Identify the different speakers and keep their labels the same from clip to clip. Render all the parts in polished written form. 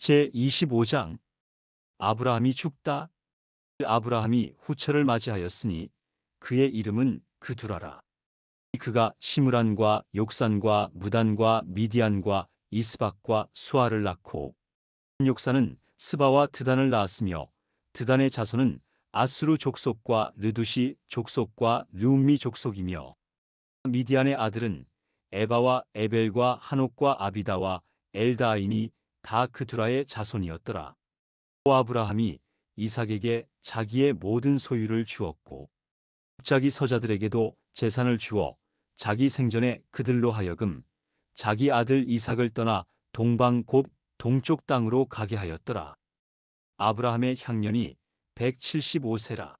Speaker 1: 제25장 아브라함이 죽다. 아브라함이 후처를 맞이하였으니 그의 이름은 그두라라. 그가 시므란과 욕산과 무단과 미디안과 이스박과 수아를 낳고 욕산은 스바와 드단을 낳았으며 드단의 자손은 아수르 족속과 르두시 족속과 르움미 족속이며 미디안의 아들은 에바와 에벨과 한옥과 아비다와 엘다아이니 다 그두라의 자손이었더라. 또 아브라함이 이삭에게 자기의 모든 소유를 주었고 자기 서자들에게도 재산을 주어 자기 생전에 그들로 하여금 자기 아들 이삭을 떠나 동방 곧 동쪽 땅으로 가게 하였더라. 아브라함의 향년이 175세라.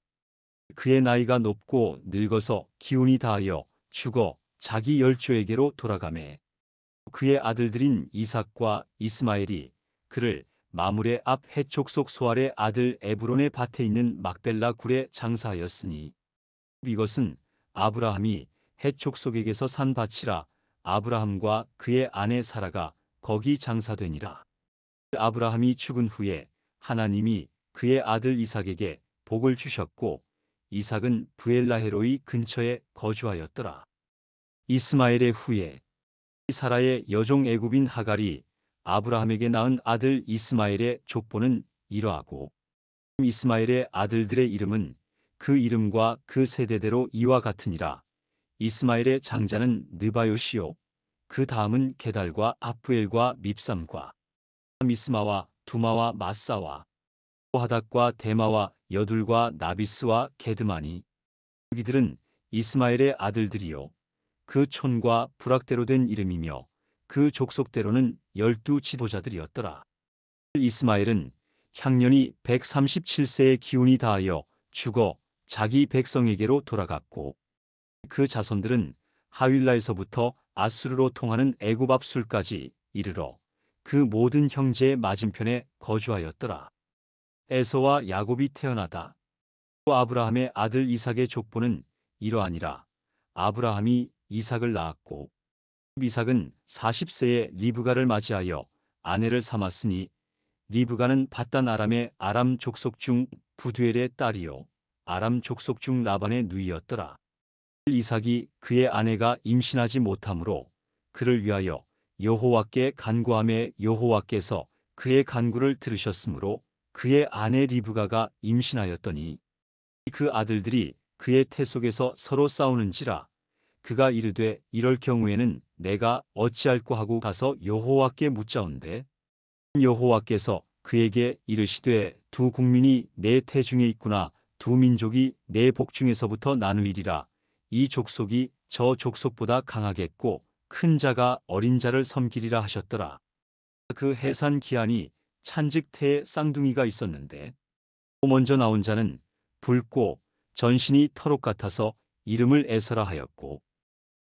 Speaker 1: 그의 나이가 높고 늙어서 기운이 다하여 죽어 자기 열조에게로 돌아가매 그의 아들들인 이삭과 이스마엘이 그를 마물의 앞 헷족속 소알의 아들 에브론의 밭에 있는 막벨라 굴에 장사하였으니 이것은 아브라함이 헷족속에게서 산 밭이라. 아브라함과 그의 아내 사라가 거기 장사되니라. 아브라함이 죽은 후에 하나님이 그의 아들 이삭에게 복을 주셨고 이삭은 브엘라헤로이 근처에 거주하였더라. 이스마엘의 후에 사라의 여종 애굽인 하갈이 아브라함에게 낳은 아들 이스마엘의 족보는 이러하고 이스마엘의 아들들의 이름은 그 이름과 그 세대대로 이와 같으니라. 이스마엘의 장자는 느바요시요 그 다음은 게달과 압부엘과 밉삼과 미스마와 두마와 마사와 하닷과 데마와 여둘과 나비스와 게드마니 이들은 이스마엘의 아들들이요 그 촌과 부락대로 된 이름이며 그 족속대로는 12 지도자들이었더라. 이스마엘은 향년이 137세의 기운이 다하여 죽어 자기 백성에게로 돌아갔고 그 자손들은 하윌라에서부터 아수르로 통하는 애굽 앞술까지 이르러 그 모든 형제의 맞은편에 거주하였더라. 에서와 야곱이 태어나다. 또 아브라함의 아들 이삭의 족보는 이러하니라. 아브라함이 이삭을 낳았고 이삭은 40세에 리브가를 맞이하여 아내를 삼았으니 리브가는 밧단 아람의 아람 족속 중 부두엘의 딸이요 아람 족속 중 라반의 누이였더라. 이삭이 그의 아내가 임신하지 못하므로 그를 위하여 여호와께 간구하매 여호와께서 그의 간구를 들으셨으므로 그의 아내 리브가가 임신하였더니 그 아들들이 그의 태 속에서 서로 싸우는지라. 그가 이르되 이럴 경우에는 내가 어찌할꼬 하고 가서 여호와께 묻자온대 여호와께서 그에게 이르시되 두 국민이 내 태 중에 있구나. 두 민족이 내 복 중에서부터 나누이리라. 이 족속이 저 족속보다 강하겠고 큰 자가 어린 자를 섬기리라 하셨더라. 그 해산 기한이 찬즉 태에 쌍둥이가 있었는데 먼저 나온 자는 붉고 전신이 털옷 같아서 이름을 에서라 하였고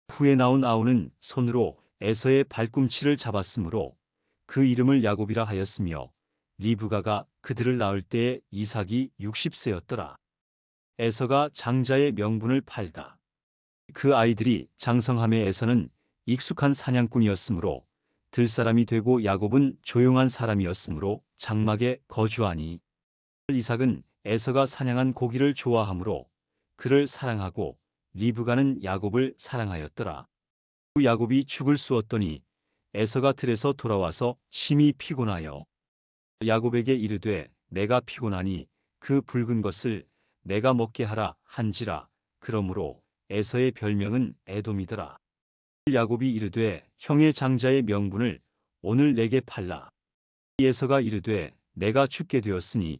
Speaker 1: 후에 나온 아우는 손으로 에서의 발꿈치를 잡았으므로 그 이름을 야곱이라 하였으며 리브가가 그들을 낳을 때에 이삭이 60세였더라. 에서가 장자의 명분을 팔다. 그 아이들이 장성함에 에서는 익숙한 사냥꾼이었으므로 들사람이 되고 야곱은 조용한 사람이었으므로 장막에 거주하니 이삭은 에서가 사냥한 고기를 좋아하므로 그를 사랑하고 리브가는 야곱을 사랑하였더라. 후 야곱이 죽을 쑤었더니 에서가 들에서 돌아와서 심히 피곤하여 야곱에게 이르되 내가 피곤하니 그 붉은 것을 내가 먹게 하라 한지라. 그러므로 에서의 별명은 에돔이더라. 야곱이 이르되 형의 장자의 명분을 오늘 내게 팔라. 에서가 이르되 내가 죽게 되었으니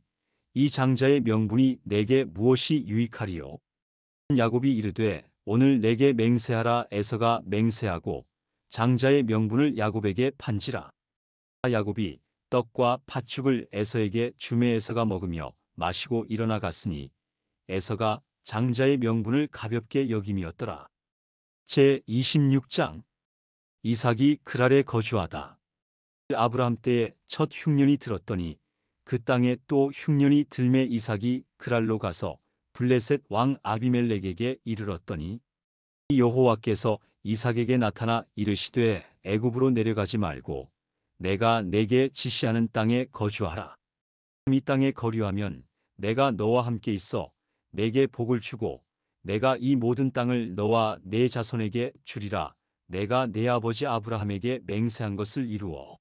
Speaker 1: 이 장자의 명분이 내게 무엇이 유익하리요. 야곱이 이르되 오늘 내게 맹세하라. 에서가 맹세하고 장자의 명분을 야곱에게 판지라. 야곱이 떡과 팥죽을 에서에게 주매 에서가 먹으며 마시고 일어나 갔으니 에서가 장자의 명분을 가볍게 여김이었더라. 제26장 이삭이 그랄에 거주하다. 아브라함 때에 첫 흉년이 들었더니 그 땅에 또 흉년이 들매 이삭이 그랄로 가서 블레셋 왕 아비멜렉에게 이르렀더니 여호와께서 이삭에게 나타나 이르시되 애굽으로 내려가지 말고 내가 내게 지시하는 땅에 거주하라. 이 땅에 거류하면 내가 너와 함께 있어 내게 복을 주고 내가 이 모든 땅을 너와 내 자손에게 주리라. 내가 내 아버지 아브라함에게 맹세한 것을 이루어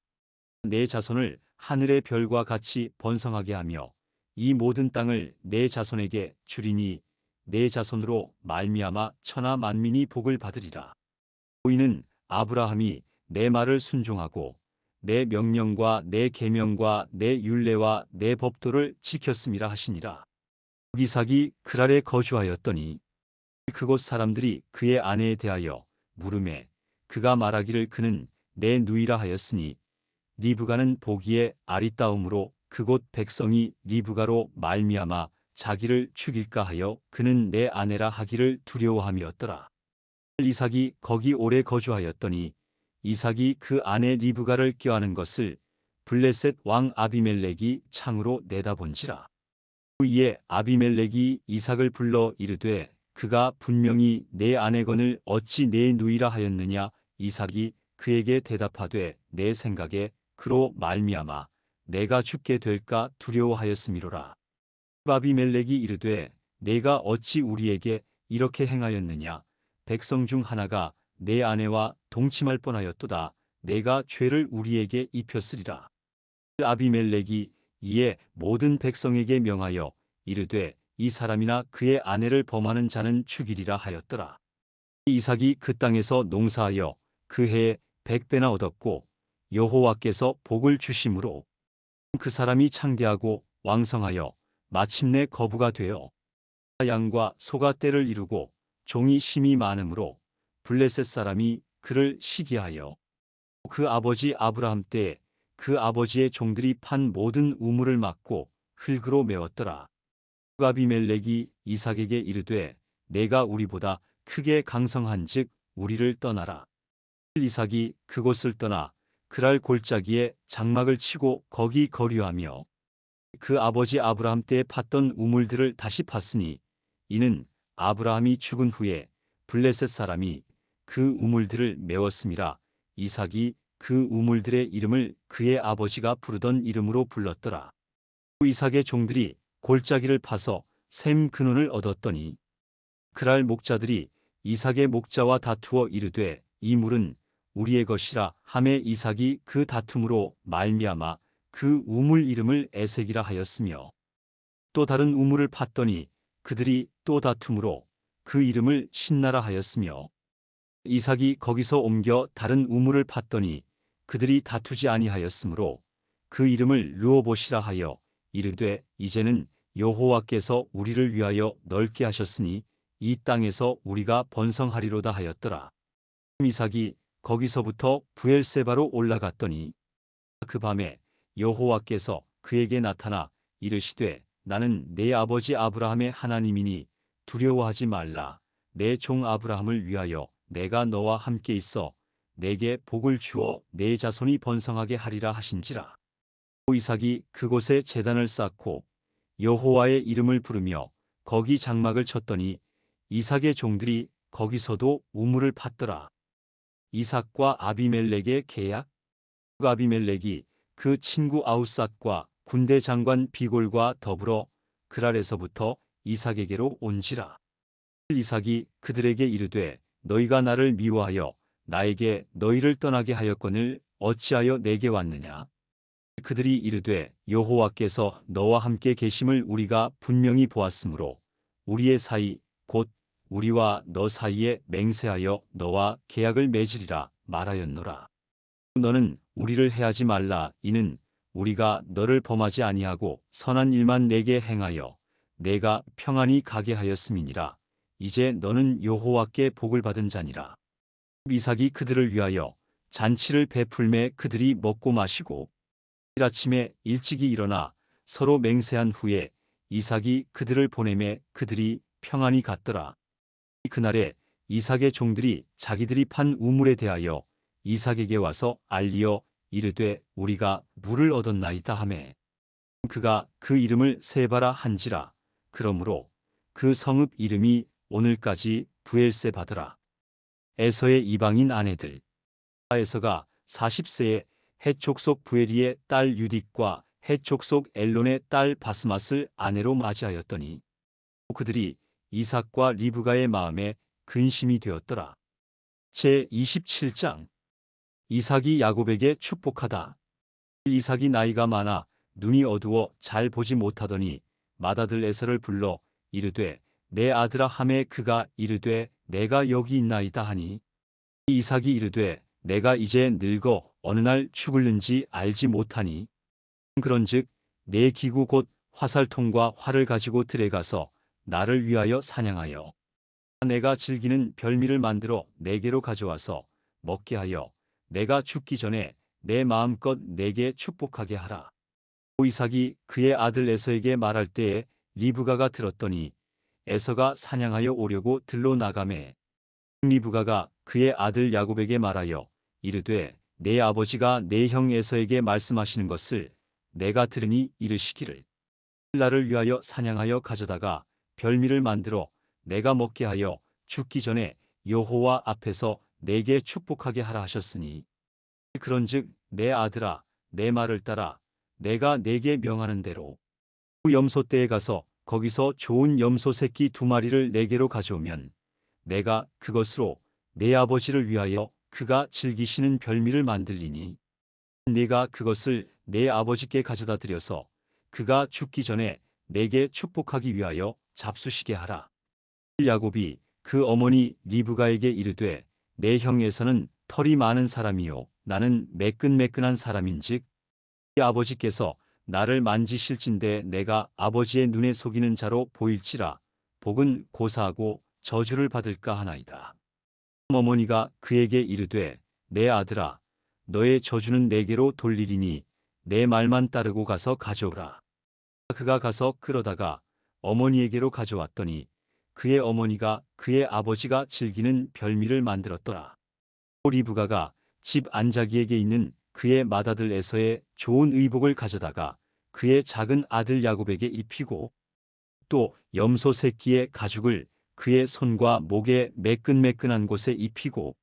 Speaker 1: 내 자손을 하늘의 별과 같이 번성하게 하며 이 모든 땅을 내 자손에게 주리니 내 자손으로 말미암아 천하 만민이 복을 받으리라. 이는 아브라함이 내 말을 순종하고 내 명령과 내 계명과 내 율례와 내 법도를 지켰음이라 하시니라. 이삭이 그랄에 거주하였더니 그곳 사람들이 그의 아내에 대하여 물으매 그가 말하기를 그는 내 누이라 하였으니 리브가는 보기에 아리따움으로 그곳 백성이 리브가로 말미암아 자기를 죽일까 하여 그는 내 아내라 하기를 두려워함이었더라. 이삭이 거기 오래 거주하였더니 이삭이 그 아내 리브가를 껴안은 것을 블레셋 왕 아비멜렉이 창으로 내다본지라. 후에 아비멜렉이 이삭을 불러 이르되 그가 분명히 내 아내건을 어찌 내 누이라 하였느냐. 이삭이 그에게 대답하되 내 생각에 그로 말미암아 내가 죽게 될까 두려워하였음이로라. 아비멜렉이 이르되 내가 어찌 우리에게 이렇게 행하였느냐. 백성 중 하나가 내 아내와 동침할 뻔하였도다. 내가 죄를 우리에게 입혔으리라. 아비멜렉이 이에 모든 백성에게 명하여 이르되 이 사람이나 그의 아내를 범하는 자는 죽이리라 하였더라. 이삭이 그 땅에서 농사하여 그 해에 100배나 얻었고 여호와께서 복을 주심으로 그 사람이 창대하고 왕성하여 마침내 거부가 되어 양과 소가 떼를 이루고 종이 심이 많으므로 블레셋 사람이 그를 시기하여 그 아버지 아브라함 때에 그 아버지의 종들이 판 모든 우물을 막고 흙으로 메웠더라. 아비멜렉이 이삭에게 이르되 내가 우리보다 크게 강성한즉 우리를 떠나라. 이삭이 그곳을 떠나 그랄 골짜기에 장막을 치고 거기 거류하며 그 아버지 아브라함 때에 팠던 우물들을 다시 팠으니 이는 아브라함이 죽은 후에 블레셋 사람이 그 우물들을 메웠음이라. 이삭이 그 우물들의 이름을 그의 아버지가 부르던 이름으로 불렀더라. 이삭의 종들이 골짜기를 파서 샘 근원을 얻었더니 그랄 목자들이 이삭의 목자와 다투어 이르되 이 물은 우리의 것이라 하매 이삭이 그 다툼으로 말미암아 그 우물 이름을 에색이라 하였으며 또 다른 우물을 팠더니 그들이 또 다툼으로 그 이름을 신나라 하였으며 이삭이 거기서 옮겨 다른 우물을 팠더니 그들이 다투지 아니하였으므로 그 이름을 르호봇이라 하여 이르되 이제는 여호와께서 우리를 위하여 넓게 하셨으니 이 땅에서 우리가 번성하리로다 하였더라. 이삭이 거기서부터 부엘세바로 올라갔더니 그 밤에 여호와께서 그에게 나타나 이르시되 나는 내 아버지 아브라함의 하나님이니 두려워하지 말라. 내 종 아브라함을 위하여 내가 너와 함께 있어 내게 복을 주어 내 자손이 번성하게 하리라 하신지라. 이삭이 그곳에 제단을 쌓고 여호와의 이름을 부르며 거기 장막을 쳤더니 이삭의 종들이 거기서도 우물을 팠더라. 이삭과 아비멜렉의 계약. 아비멜렉이 그 친구 아우삿과 군대 장관 비골과 더불어 그랄에서부터 이삭에게로 온지라. 이삭이 그들에게 이르되 너희가 나를 미워하여 나에게 너희를 떠나게 하였거늘 어찌하여 내게 왔느냐. 그들이 이르되 여호와께서 너와 함께 계심을 우리가 분명히 보았으므로 우리의 사이 곧 우리와 너 사이에 맹세하여 너와 계약을 맺으리라 말하였노라. 너는 우리를 해하지 말라. 이는 우리가 너를 범하지 아니하고 선한 일만 내게 행하여 내가 평안히 가게 하였음이니라. 이제 너는 여호와께 복을 받은 자니라. 이삭이 그들을 위하여 잔치를 베풀매 그들이 먹고 마시고 아침에 일찍이 일어나 서로 맹세한 후에 이삭이 그들을 보내매 그들이 평안히 갔더라. 그날에 이삭의 종들이 자기들이 판 우물에 대하여 이삭에게 와서 알리어 이르되 우리가 물을 얻었나이다 하매 그가 그 이름을 세바라 한지라. 그러므로 그 성읍 이름이 오늘까지 부엘세바더라. 에서의 이방인 아내들. 에서가 40세에 헷족속 부에리의 딸 유딕과 헷족속 엘론의 딸 바스맛을 아내로 맞이하였더니 그들이 이삭과 리브가의 마음에 근심이 되었더라. 제27장 이삭이 야곱에게 축복하다. 이삭이 나이가 많아 눈이 어두워 잘 보지 못하더니 맏아들 에서를 불러 이르되 내 아들아 하매 그가 이르되 내가 여기 있나이다 하니 이삭이 이르되 내가 이제 늙어 어느 날 죽을는지 알지 못하니 그런즉 내 기구 곧 화살통과 활을 가지고 들에 가서 나를 위하여 사냥하여 내가 즐기는 별미를 만들어 내게로 가져와서 먹게 하여 내가 죽기 전에 내 마음껏 내게 축복하게 하라. 이삭이 그의 아들 에서에게 말할 때에 리브가가 들었더니 에서가 사냥하여 오려고 들로 나가매 리브가가 그의 아들 야곱에게 말하여 이르되 내 아버지가 내 형 에서에게 말씀하시는 것을 내가 들으니 이르시기를 나를 위하여 사냥하여 가져다가 별미를 만들어 내가 먹게 하여 죽기 전에 여호와 앞에서 내게 축복하게 하라 하셨으니 그런즉 내 아들아 내 말을 따라 내가 내게 명하는 대로 염소 떼에 가서 거기서 좋은 염소 새끼 2마리를 내게로 가져오면 내가 그것으로 내 아버지를 위하여 그가 즐기시는 별미를 만들리니 네가 그것을 내 아버지께 가져다 드려서 그가 죽기 전에 내게 축복하기 위하여 잡수시게 하라. 야곱이 그 어머니 리브가에게 이르되 내 형에서는 털이 많은 사람이요 나는 매끈매끈한 사람인즉 이 아버지께서 나를 만지실진대 내가 아버지의 눈에 속이는 자로 보일지라 복은 고사하고 저주를 받을까 하나이다. 어머니가 그에게 이르되 내 아들아 너의 저주는 내게로 돌리리니 내 말만 따르고 가서 가져오라. 그가 가서 끌어다가 어머니에게로 가져왔더니 그의 어머니가 그의 아버지가 즐기는 별미를 만들었더라. 리브가가 집 안자기에게 있는 그의 맏아들 에서의 좋은 의복을 가져다가 그의 작은 아들 야곱에게 입히고 또 염소 새끼의 가죽을 그의 손과 목에 매끈매끈한 곳에 입히고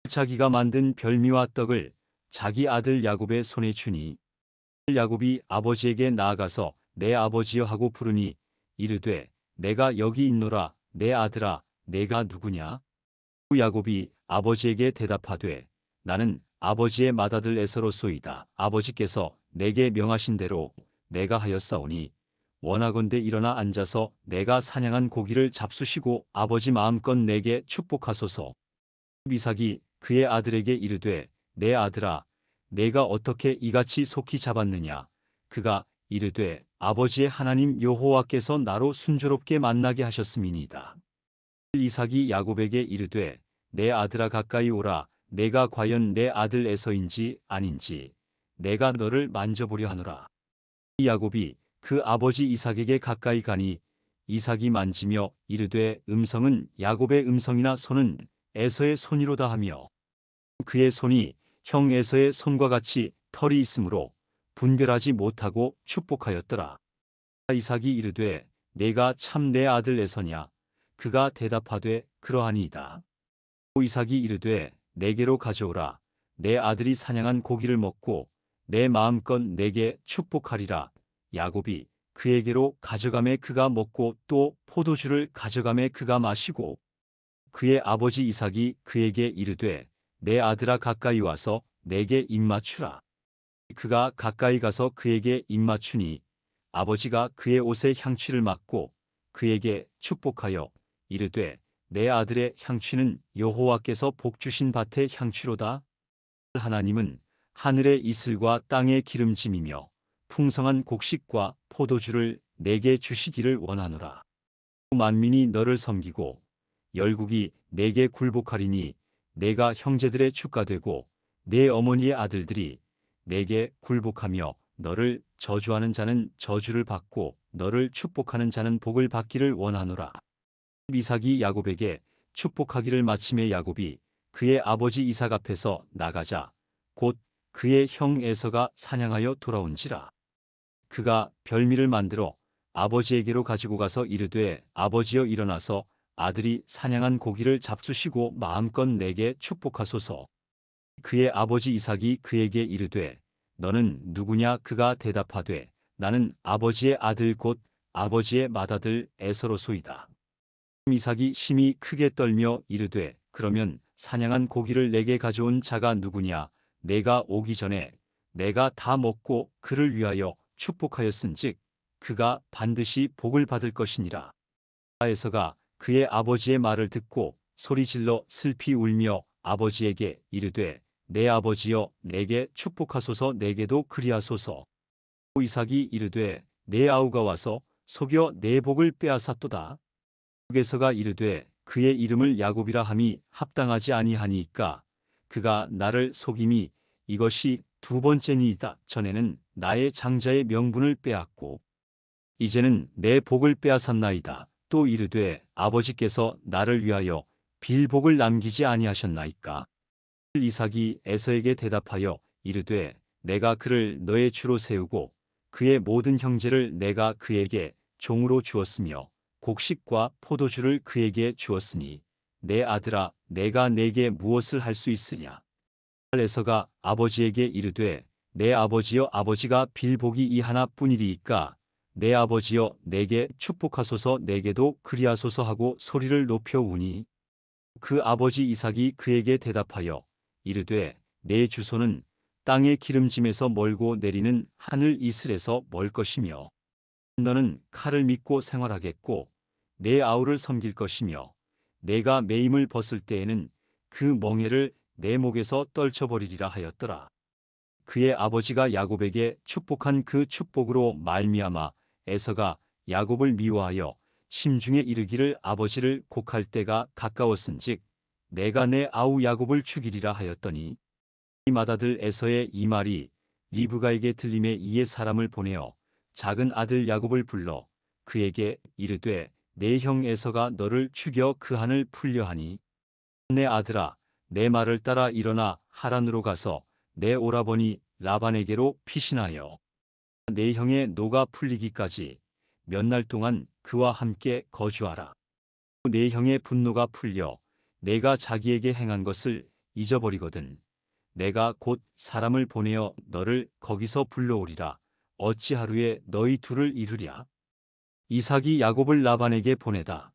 Speaker 1: 자기가 만든 별미와 떡을 자기 아들 야곱의 손에 주니 야곱이 아버지에게 나아가서 내 아버지여 하고 부르니 이르되 내가 여기 있노라 내 아들아 내가 누구냐? 야곱이 아버지에게 대답하되 나는 아버지의 맏아들 에서로소이다. 아버지께서 내게 명하신 대로 내가 하였사오니 원하건대 일어나 앉아서 내가 사냥한 고기를 잡수시고 아버지 마음껏 내게 축복하소서. 이삭이 그의 아들에게 이르되 내 아들아 내가 어떻게 이같이 속히 잡았느냐? 그가 이르되 아버지의 하나님 여호와께서 나로 순조롭게 만나게 하셨음이니이다. 이삭이 야곱에게 이르되 내 아들아 가까이 오라. 내가 과연 내 아들 에서인지 아닌지 내가 너를 만져보려 하노라. 야곱이 그 아버지 이삭에게 가까이 가니 이삭이 만지며 이르되 음성은 야곱의 음성이나 손은 에서의 손이로다 하며 그의 손이 형 에서의 손과 같이 털이 있으므로 분별하지 못하고 축복하였더라. 이삭이 이르되 내가 참 내 아들 에서냐? 그가 대답하되 그러하니이다. 이삭이 이르되 내게로 가져오라. 내 아들이 사냥한 고기를 먹고 내 마음껏 내게 축복하리라. 야곱이 그에게로 가져가매 그가 먹고 또 포도주를 가져가매 그가 마시고 그의 아버지 이삭이 그에게 이르되 내 아들아 가까이 와서 내게 입맞추라. 그가 가까이 가서 그에게 입맞추니 아버지가 그의 옷에 향취를 맡고 그에게 축복하여 이르되 내 아들의 향취는 여호와께서 복주신 밭의 향취로다. 하나님은 하늘의 이슬과 땅의 기름짐이며 풍성한 곡식과 포도주를 내게 주시기를 원하노라. 만민이 너를 섬기고 열국이 내게 굴복하리니 내가 형제들의 주가 되고 내 어머니의 아들들이 내게 굴복하며 너를 저주하는 자는 저주를 받고 너를 축복하는 자는 복을 받기를 원하노라. 이삭이 야곱에게 축복하기를 마침에 야곱이 그의 아버지 이삭 앞에서 나가자 곧 그의 형 에서가 사냥하여 돌아온지라. 그가 별미를 만들어 아버지에게로 가지고 가서 이르되 아버지여 일어나서 아들이 사냥한 고기를 잡수시고 마음껏 내게 축복하소서. 그의 아버지 이삭이 그에게 이르되 너는 누구냐? 그가 대답하되 나는 아버지의 아들 곧 아버지의 맏아들 에서로소이다. 이삭이 심히 크게 떨며 이르되 그러면 사냥한 고기를 내게 가져온 자가 누구냐? 내가 오기 전에 내가 다 먹고 그를 위하여 축복하였은즉 그가 반드시 복을 받을 것이니라. 에서가 그의 아버지의 말을 듣고 소리질러 슬피 울며 아버지에게 이르되 내 아버지여 내게 축복하소서 내게도 그리하소서. 이삭이 이르되 내 아우가 와서 속여 내 복을 빼앗았도다. 에서가 이르되 그의 이름을 야곱이라 함이 합당하지 아니하니이까 그가 나를 속임이 이것이 두 번째니이다. 전에는 나의 장자의 명분을 빼앗고 이제는 내 복을 빼앗았나이다. 또 이르되 아버지께서 나를 위하여 빌복을 남기지 아니하셨나이까. 이삭이 에서에게 대답하여 이르되 내가 그를 너의 주로 세우고 그의 모든 형제를 내가 그에게 종으로 주었으며 곡식과 포도주를 그에게 주었으니 내 아들아 내가 내게 무엇을 할 수 있으냐. 에서가 아버지에게 이르되 내 아버지여 아버지가 빌복이 이 하나뿐이리이까 내 아버지여 내게 축복하소서 내게도 그리하소서 하고 소리를 높여 우니 그 아버지 이삭이 그에게 대답하여 이르되 내 주소는 땅의 기름짐에서 멀고 내리는 하늘 이슬에서 멀 것이며 너는 칼을 믿고 생활하겠고 내 아우를 섬길 것이며 내가 매임을 벗을 때에는 그 멍에를 내 목에서 떨쳐버리리라 하였더라. 그의 아버지가 야곱에게 축복한 그 축복으로 말미암아 에서가 야곱을 미워하여 심중에 이르기를 아버지를 곡할 때가 가까웠은즉 내가 내 아우 야곱을 죽이리라 하였더니 이 맏아들 에서의 이 말이 리브가에게 들림에 이에 사람을 보내어 작은 아들 야곱을 불러 그에게 이르되 내 형 에서가 너를 죽여 그 한을 풀려 하니 내 아들아 내 말을 따라 일어나 하란으로 가서 내 오라버니 라반에게로 피신하여 내 형의 노가 풀리기까지 몇 날 동안 그와 함께 거주하라. 내 형의 분노가 풀려 내가 자기에게 행한 것을 잊어버리거든 내가 곧 사람을 보내어 너를 거기서 불러오리라. 어찌 하루에 너희 둘을 이루랴. 이삭이 야곱을 라반에게 보내다.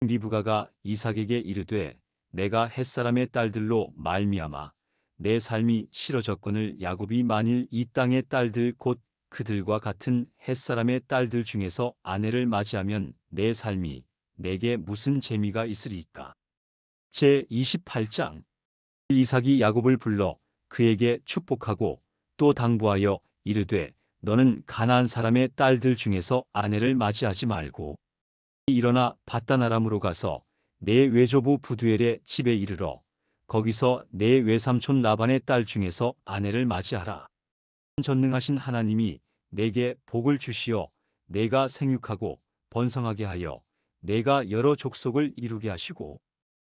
Speaker 1: 리브가가 이삭에게 이르되 내가 햇사람의 딸들로 말미암아 내 삶이 싫어졌거늘 야곱이 만일 이 땅의 딸들 곧 그들과 같은 햇사람의 딸들 중에서 아내를 맞이하면 내 삶이 내게 무슨 재미가 있으리까. 제28장 이삭이 야곱을 불러 그에게 축복하고 또 당부하여 이르되 너는 가나안 사람의 딸들 중에서 아내를 맞이하지 말고 일어나 밧단 아람으로 가서 내 외조부 부두엘의 집에 이르러 거기서 내 외삼촌 라반의 딸 중에서 아내를 맞이하라. 전능하신 하나님이 내게 복을 주시어 내가 생육하고 번성하게 하여 내가 여러 족속을 이루게 하시고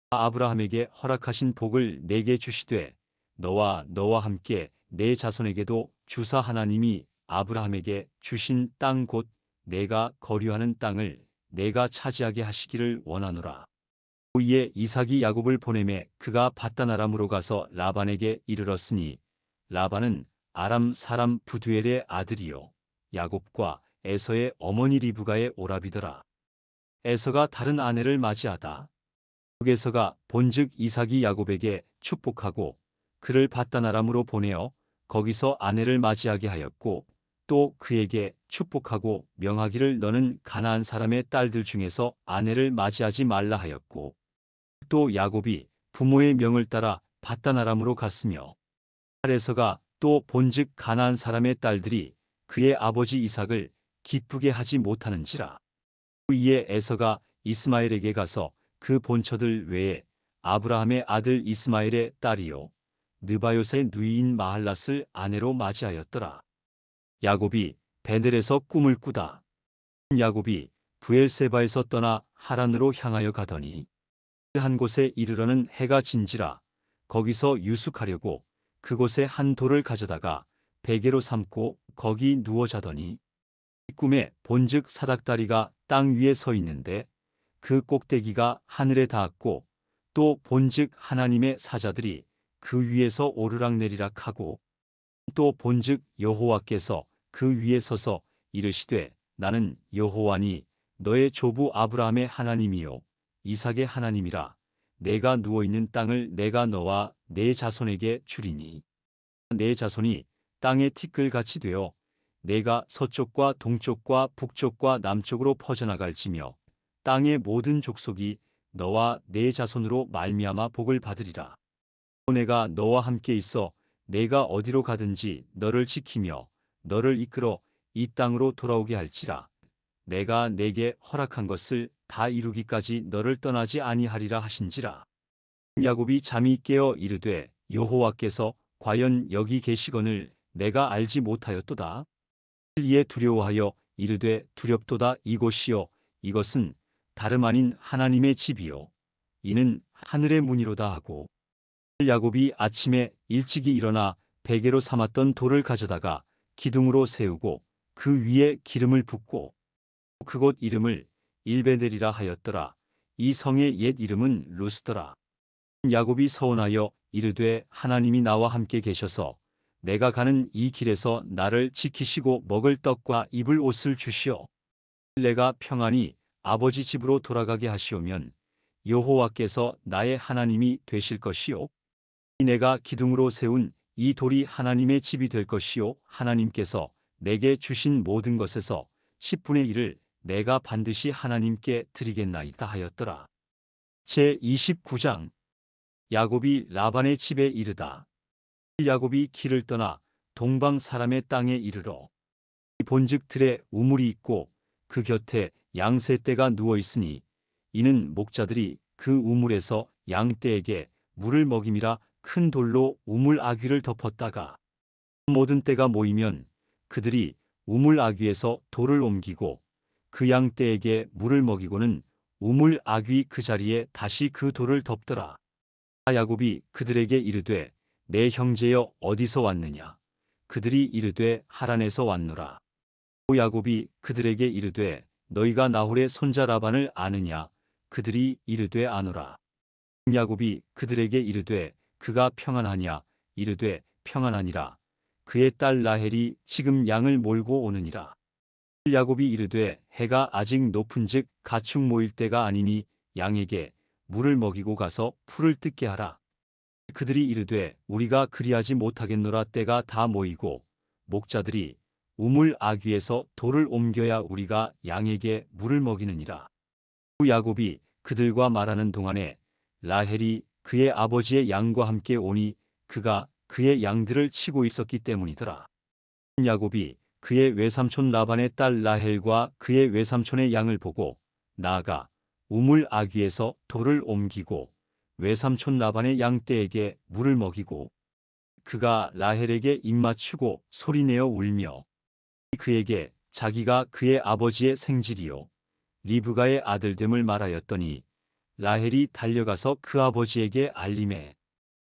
Speaker 1: 아브라함에게 허락하신 복을 내게 주시되 너와 함께 내 자손에게도 주사 하나님이 아브라함에게 주신 땅 곧 내가 거류하는 땅을 내가 차지하게 하시기를 원하노라. 이에 이삭이 야곱을 보내매 그가 밧단 아람으로 가서 라반에게 이르렀으니 라반은 아람 사람 부두엘의 아들이요 야곱과 에서의 어머니 리브가의 오라비더라. 에서가 다른 아내를 맞이하다. 에서가 본즉 이삭이 야곱에게 축복하고 그를 밧단 아람으로 보내어 거기서 아내를 맞이하게 하였고 또 그에게 축복하고 명하기를 너는 가나안 사람의 딸들 중에서 아내를 맞이하지 말라 하였고 또 야곱이 부모의 명을 따라 밧단 아람으로 갔으며 에서가 또 본즉 가나안 사람의 딸들이 그의 아버지 이삭을 기쁘게 하지 못하는지라. 이에 에서가 이스마엘에게 가서 그 본처들 외에 아브라함의 아들 이스마엘의 딸이요 느바요의 누이인 마할랏을 아내로 맞이하였더라. 야곱이 베델에서 꿈을 꾸다. 야곱이 브엘세바에서 떠나 하란으로 향하여 가더니 한 곳에 이르러는 해가 진지라 거기서 유숙하려고 그곳에 한 돌을 가져다가 베개로 삼고 거기 누워 자더니 꿈에 본즉 사닥다리가 땅 위에 서 있는데 그 꼭대기가 하늘에 닿았고 또 본즉 하나님의 사자들이 그 위에서 오르락내리락 하고 또 본즉 여호와께서 그 위에 서서 이르시되 나는 여호와니 너의 조부 아브라함의 하나님이요 이삭의 하나님이라. 내가 누워 있는 땅을 내가 너와 내 자손에게 주리니 내 자손이 땅의 티끌같이 되어 내가 서쪽과 동쪽과 북쪽과 남쪽으로 퍼져나갈지며 땅의 모든 족속이 너와 내 자손으로 말미암아 복을 받으리라. 또 내가 너와 함께 있어 내가 어디로 가든지 너를 지키며 너를 이끌어 이 땅으로 돌아오게 할지라. 내가 내게 허락한 것을 다 이루기까지 너를 떠나지 아니하리라 하신지라. 야곱이 잠이 깨어 이르되 여호와께서 과연 여기 계시거늘 내가 알지 못하였도다. 이에 두려워하여 이르되 두렵도다. 이곳이요 이것은 다름 아닌 하나님의 집이요 이는 하늘의 문이로다 하고 야곱이 아침에 일찍이 일어나 베개로 삼았던 돌을 가져다가 기둥으로 세우고 그 위에 기름을 붓고 그곳 이름을 일베델이라 하였더라. 이 성의 옛 이름은 루스더라. 야곱이 서원하여 이르되 하나님이 나와 함께 계셔서 내가 가는 이 길에서 나를 지키시고 먹을 떡과 입을 옷을 주시어 내가 평안히 아버지 집으로 돌아가게 하시오면 여호와께서 나의 하나님이 되실 것이요 내가 기둥으로 세운 이 돌이 하나님의 집이 될 것이요 하나님께서 내게 주신 모든 것에서 10분의 1을 내가 반드시 하나님께 드리겠나이다 하였더라. 제29장 야곱이 라반의 집에 이르다. 야곱이 길을 떠나 동방 사람의 땅에 이르러 본즉 들에 우물이 있고 그 곁에 양세 떼가 누워 있으니 이는 목자들이 그 우물에서 양떼에게 물을 먹임이라. 큰 돌로 우물 아귀를 덮었다가 모든 떼가 모이면 그들이 우물 아귀에서 돌을 옮기고 그 양떼에게 물을 먹이고는 우물 아귀 그 자리에 다시 그 돌을 덮더라. 야곱이 그들에게 이르되 내 형제여 어디서 왔느냐. 그들이 이르되 하란에서 왔노라. 또 야곱이 그들에게 이르되 너희가 나홀의 손자 라반을 아느냐. 그들이 이르되 아노라. 야곱이 그들에게 이르되 그가 평안하냐. 이르되 평안하니라. 그의 딸 라헬이 지금 양을 몰고 오느니라. 야곱이 이르되 해가 아직 높은즉 가축 모일 때가 아니니 양에게 물을 먹이고 가서 풀을 뜯게 하라. 그들이 이르되 우리가 그리하지 못하겠노라. 때가 다 모이고 목자들이 우물 아귀에서 돌을 옮겨야 우리가 양에게 물을 먹이느니라. 후 야곱이 그들과 말하는 동안에 라헬이 그의 아버지의 양과 함께 오니 그가 그의 양들을 치고 있었기 때문이더라. 야곱이 그의 외삼촌 라반의 딸 라헬과 그의 외삼촌의 양을 보고 나아가 우물 아귀에서 돌을 옮기고 외삼촌 라반의 양떼에게 물을 먹이고 그가 라헬에게 입맞추고 소리내어 울며 그에게 자기가 그의 아버지의 생질이요 리브가의 아들됨을 말하였더니 라헬이 달려가서 그 아버지에게 알림해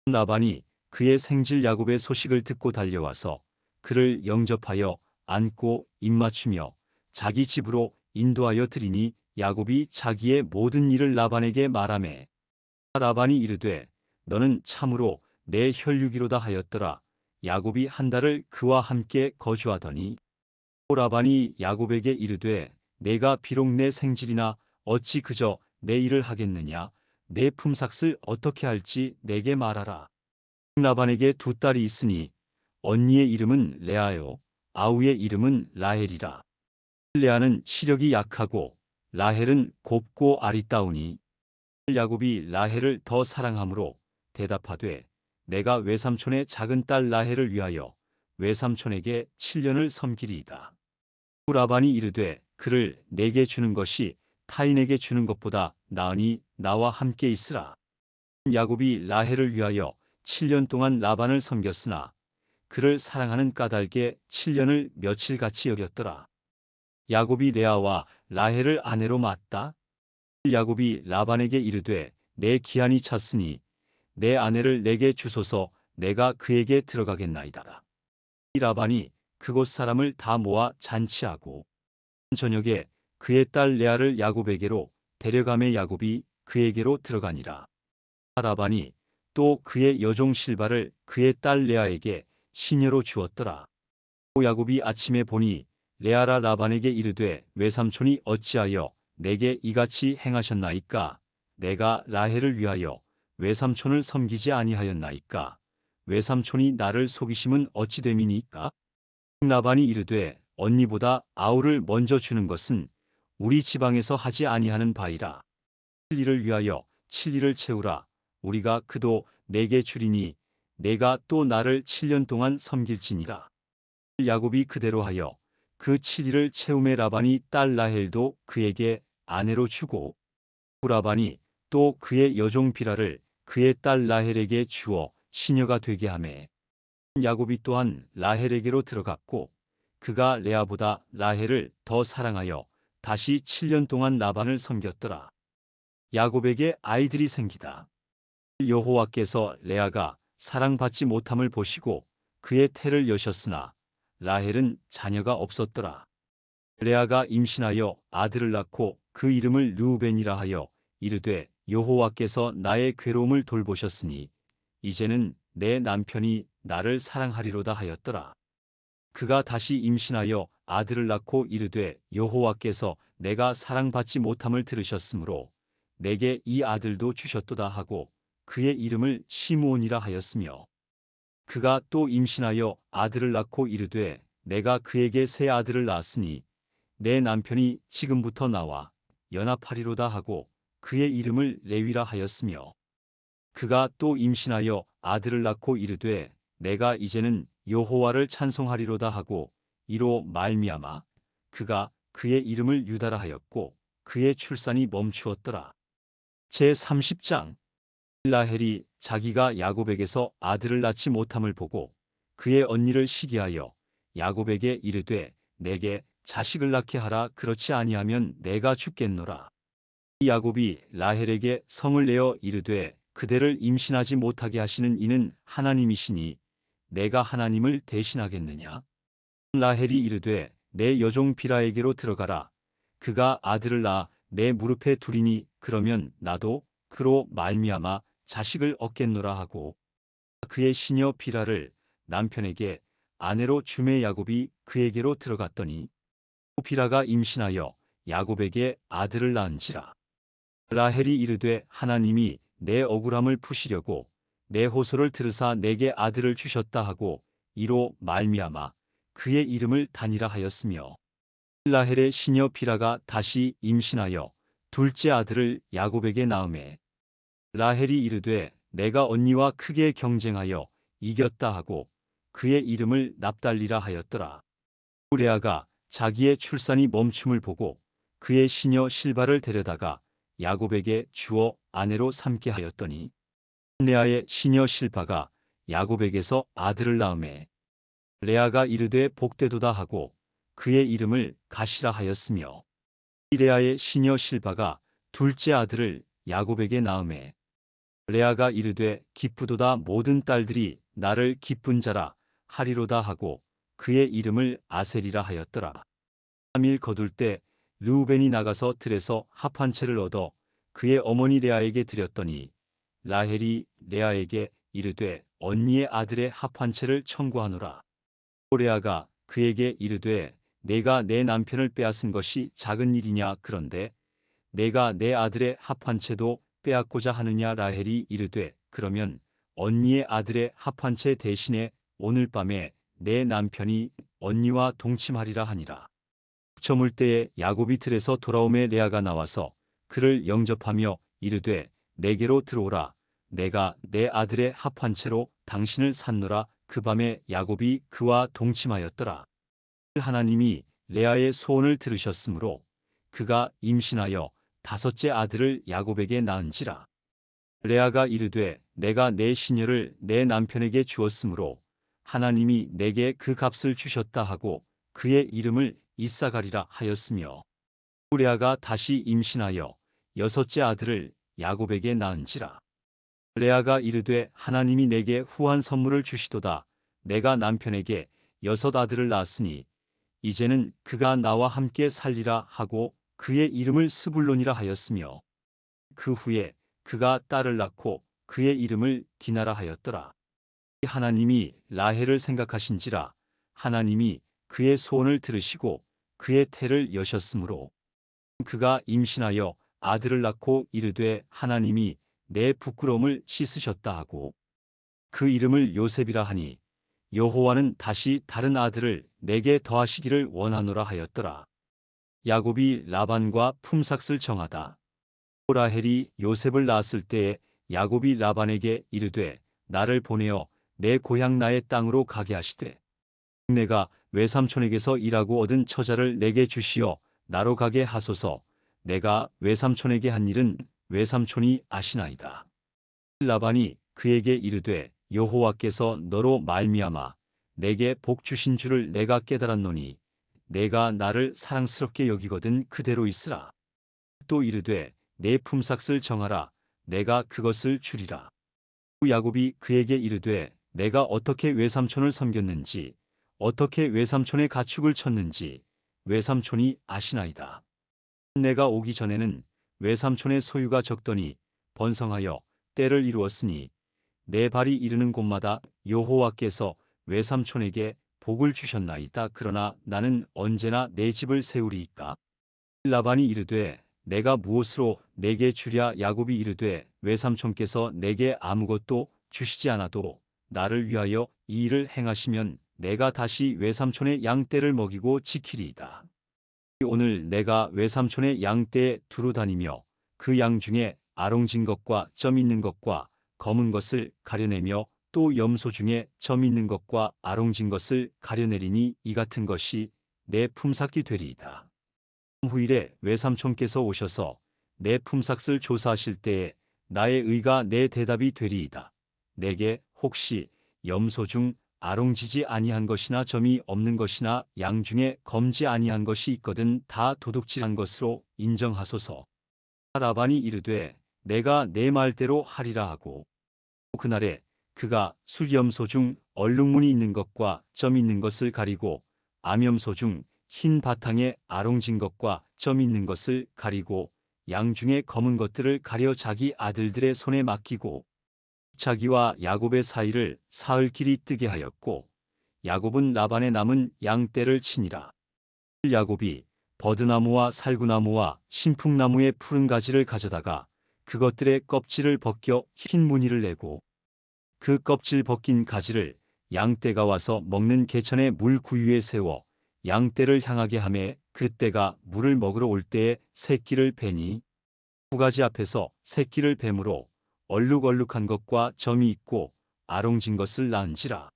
Speaker 1: 라반이 그의 생질 야곱의 소식을 듣고 달려와서 그를 영접하여 안고 입맞추며 자기 집으로 인도하여 드리니 야곱이 자기의 모든 일을 라반에게 말하매 라반이 이르되 너는 참으로 내 혈육이로다 하였더라. 야곱이 한 달을 그와 함께 거주하더니 또 라반이 야곱에게 이르되 내가 비록 내 생질이나 어찌 그저 내 일을 하겠느냐. 내 품삯을 어떻게 할지 내게 말하라. 라반에게 두 딸이 있으니 언니의 이름은 레아요 아우의 이름은 라헬이라. 레아는 시력이 약하고 라헬은 곱고 아리따우니 야곱이 라헬을 더 사랑하므로 대답하되 내가 외삼촌의 작은 딸 라헬을 위하여 외삼촌에게 7년을 섬기리이다. 라반이 이르되 그를 내게 주는 것이 타인에게 주는 것보다 나으니 나와 함께 있으라. 야곱이 라헬을 위하여 7년 동안 라반을 섬겼으나 그를 사랑하는 까닭에 7년을 며칠같이 여겼더라. 야곱이 레아와 라헬을 아내로 맞다. 야곱이 라반에게 이르되 내 기한이 찼으니 내 아내를 내게 주소서. 내가 그에게 들어가겠나이다. 이 라반이 그곳 사람을 다 모아 잔치하고 저녁에 그의 딸 레아를 야곱에게로 데려가매 야곱이 그에게로 들어가니라. 라반이 또 그의 여종 실바를 그의 딸 레아에게 시녀로 주었더라. 야곱이 아침에 보니 레아라 라반에게 이르되 외삼촌이 어찌하여 내게 이같이 행하셨나이까? 내가 라헬을 위하여 외삼촌을 섬기지 아니하였나이까? 외삼촌이 나를 속이심은 어찌 됨이니까? 라반이 이르되 언니보다 아우를 먼저 주는 것은 우리 지방에서 하지 아니하는 바이라. 7일을 위하여 7일을 채우라. 우리가 그도 내게 주리니 내가 또 나를 7년 동안 섬길지니라. 야곱이 그대로 하여 그 7일을 채우매 라반이 딸 라헬도 그에게 아내로 주고 라반이 또 그의 여종 비라를 그의 딸 라헬에게 주어 시녀가 되게 하매 야곱이 또한 라헬에게로 들어갔고 그가 레아보다 라헬을 더 사랑하여 다시 7년 동안 라반을 섬겼더라. 야곱에게 아이들이 생기다. 여호와께서 레아가 사랑받지 못함을 보시고 그의 태를 여셨으나 라헬은 자녀가 없었더라. 레아가 임신하여 아들을 낳고 그 이름을 르우벤이라 하여 이르되 여호와께서 나의 괴로움을 돌보셨으니 이제는 내 남편이 나를 사랑하리로다 하였더라. 그가 다시 임신하여 아들을 낳고 이르되 여호와께서 내가 사랑받지 못함을 들으셨으므로 내게 이 아들도 주셨도다 하고 그의 이름을 시므온이라 하였으며 그가 또 임신하여 아들을 낳고 이르되 내가 그에게 새 아들을 낳았으니 내 남편이 지금부터 나와 연합하리로다 하고 그의 이름을 레위라 하였으며 그가 또 임신하여 아들을 낳고 이르되 내가 이제는 여호와를 찬송하리로다 하고 이로 말미암아 그가 그의 이름을 유다라 하였고 그의 출산이 멈추었더라. 제30장 라헬이 자기가 야곱에게서 아들을 낳지 못함을 보고 그의 언니를 시기하여 야곱에게 이르되 내게 자식을 낳게 하라. 그렇지 아니하면 내가 죽겠노라. 야곱이 라헬에게 성을 내어 이르되 그대를 임신하지 못하게 하시는 이는 하나님이시니 내가 하나님을 대신하겠느냐? 라헬이 이르되 내 여종 비라에게로 들어가라. 그가 아들을 낳아 내 무릎에 두리니 그러면 나도 그로 말미암아 자식을 얻겠노라 하고 그의 시녀 비라를 남편에게 아내로 주매 야곱이 그에게로 들어갔더니 비라가 임신하여 야곱에게 아들을 낳은지라. 라헬이 이르되 하나님이 내 억울함을 푸시려고 내 호소를 들으사 내게 아들을 주셨다 하고 이로 말미암아 그의 이름을 다니라 하였으며 라헬의 시녀 비라가 다시 임신하여 둘째 아들을 야곱에게 낳음에 라헬이 이르되 내가 언니와 크게 경쟁하여 이겼다 하고 그의 이름을 납달리라 하였더라. 레아가 자기의 출산이 멈춤을 보고 그의 시녀 실바를 데려다가 야곱에게 주어 아내로 삼게 하였더니 레아의 시녀 실바가 야곱에게서 아들을 낳음에 레아가 이르되 복되도다 하고 그의 이름을 가시라 하였으며 레아의 시녀 실바가 둘째 아들을 야곱에게 낳음에 레아가 이르되 기쁘도다 모든 딸들이 나를 기쁜 자라 하리로다 하고 그의 이름을 아셀이라 하였더라. 3일 거둘 때 르우벤이 나가서 들에서 합 한 채를 얻어 그의 어머니 레아에게 드렸더니 라헬이 레아에게 이르되 언니의 아들의 합 한 채를 청구하노라. 레아가 그에게 이르되 내가 내 남편을 빼앗은 것이 작은 일이냐? 그런데 내가 내 아들의 합 한 채도 빼앗고자 하느냐? 라헬이 이르되 그러면 언니의 아들의 합 한 채 대신에 오늘 밤에 내 남편이 언니와 동침하리라 하니라. 저물 때에 야곱이 들에서 돌아오매 레아가 나와서 그를 영접하며 이르되 내게로 들어오라. 내가 내 아들의 합 한 채로 당신을 샀노라. 그 밤에 야곱이 그와 동침하였더라. 하나님이 레아의 소원을 들으셨으므로 그가 임신하여 다섯째 아들을 야곱에게 낳은지라. 레아가 이르되 내가 내 시녀를 내 남편에게 주었으므로 하나님이 내게 그 값을 주셨다 하고 그의 이름을 이사가리라 하였으며 레아가 다시 임신하여 여섯째 아들을 야곱에게 낳은지라. 레아가 이르되 하나님이 내게 후한 선물을 주시도다. 내가 남편에게 여섯 아들을 낳았으니 이제는 그가 나와 함께 살리라 하고 그의 이름을 스불론이라 하였으며 그 후에 그가 딸을 낳고 그의 이름을 디나라 하였더라. 하나님이 라헬을 생각하신지라 하나님이 그의 소원을 들으시고 그의 태를 여셨으므로 그가 임신하여 아들을 낳고 이르되 하나님이 내 부끄러움을 씻으셨다 하고 그 이름을 요셉이라 하니 여호와는 다시 다른 아들을 내게 더하시기를 원하노라 하였더라. 야곱이 라반과 품삯을 정하다. 라헬이 요셉을 낳았을 때에 야곱이 라반에게 이르되 나를 보내어 내 고향 나의 땅으로 가게 하시되 내가 외삼촌에게서 일하고 얻은 처자를 내게 주시어 나로 가게 하소서. 내가 외삼촌에게 한 일은 외삼촌이 아시나이다. 라반이 그에게 이르되 여호와께서 너로 말미암아 내게 복 주신 줄을 내가 깨달았노니 내가 나를 사랑스럽게 여기거든 그대로 있으라. 또 이르되 내 품삯을 정하라. 내가 그것을 주리라. 야곱이 그에게 이르되 내가 어떻게 외삼촌을 섬겼는지 어떻게 외삼촌의 가축을 쳤는지 외삼촌이 아시나이다. 내가 오기 전에는 외삼촌의 소유가 적더니 번성하여 때를 이루었으니 내 발이 이르는 곳마다 여호와께서 외삼촌에게 복을 주셨나이다. 그러나 나는 언제나 내 집을 세우리이까. 라반이 이르되 내가 무엇으로 내게 주랴. 야곱이 이르되 외삼촌께서 내게 아무것도 주시지 않아도 나를 위하여 이 일을 행하시면 내가 다시 외삼촌의 양떼를 먹이고 지키리이다. 오늘 내가 외삼촌의 양떼에 두루 다니며 그 양 중에 아롱진 것과 점 있는 것과 검은 것을 가려내며 또 염소 중에 점 있는 것과 아롱진 것을 가려내리니 이 같은 것이 내 품삯이 되리이다. 후일에 외삼촌께서 오셔서 내 품삯을 조사하실 때에 나의 의가 내 대답이 되리이다. 내게 혹시 염소 중 아롱지지 아니한 것이나 점이 없는 것이나 양 중에 검지 아니한 것이 있거든 다 도둑질한 것으로 인정하소서. 라반이 이르되 내가 내 말대로 하리라 하고 그날에 그가 수염소 중 얼룩무늬 있는 것과 점 있는 것을 가리고 암염소 중 흰 바탕에 아롱진 것과 점 있는 것을 가리고 양 중에 검은 것들을 가려 자기 아들들의 손에 맡기고 자기와 야곱의 사이를 사흘 길이 뜨게 하였고 야곱은 라반의 남은 양떼를 치니라. 야곱이 버드나무와 살구나무와 신풍나무의 푸른 가지를 가져다가 그것들의 껍질을 벗겨 흰 무늬를 내고 그 껍질 벗긴 가지를 양떼가 와서 먹는 개천의 물 구유에 세워 양떼를 향하게 하매 그떼가 물을 먹으러 올 때에 새끼를 베니 두 가지 앞에서 새끼를 뱀으로 얼룩얼룩한 것과 점이 있고 아롱진 것을 낳은지라.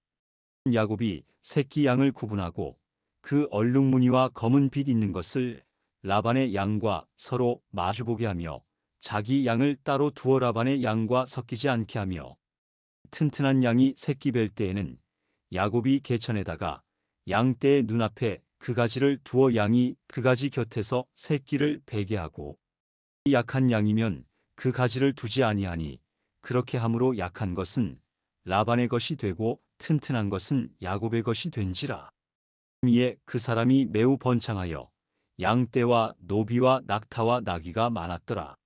Speaker 1: 야곱이 새끼 양을 구분하고 그 얼룩무늬와 검은 빛 있는 것을 라반의 양과 서로 마주보게 하며 자기 양을 따로 두어 라반의 양과 섞이지 않게 하며 튼튼한 양이 새끼 뵐 때에는 야곱이 개천에다가 양떼의 눈앞에 그 가지를 두어 양이 그 가지 곁에서 새끼를 베게 하고 약한 양이면 그 가지를 두지 아니하니 그렇게 함으로 약한 것은 라반의 것이 되고 튼튼한 것은 야곱의 것이 된지라. 이에 그 사람이 매우 번창하여 양떼와 노비와 낙타와 나귀가 많았더라.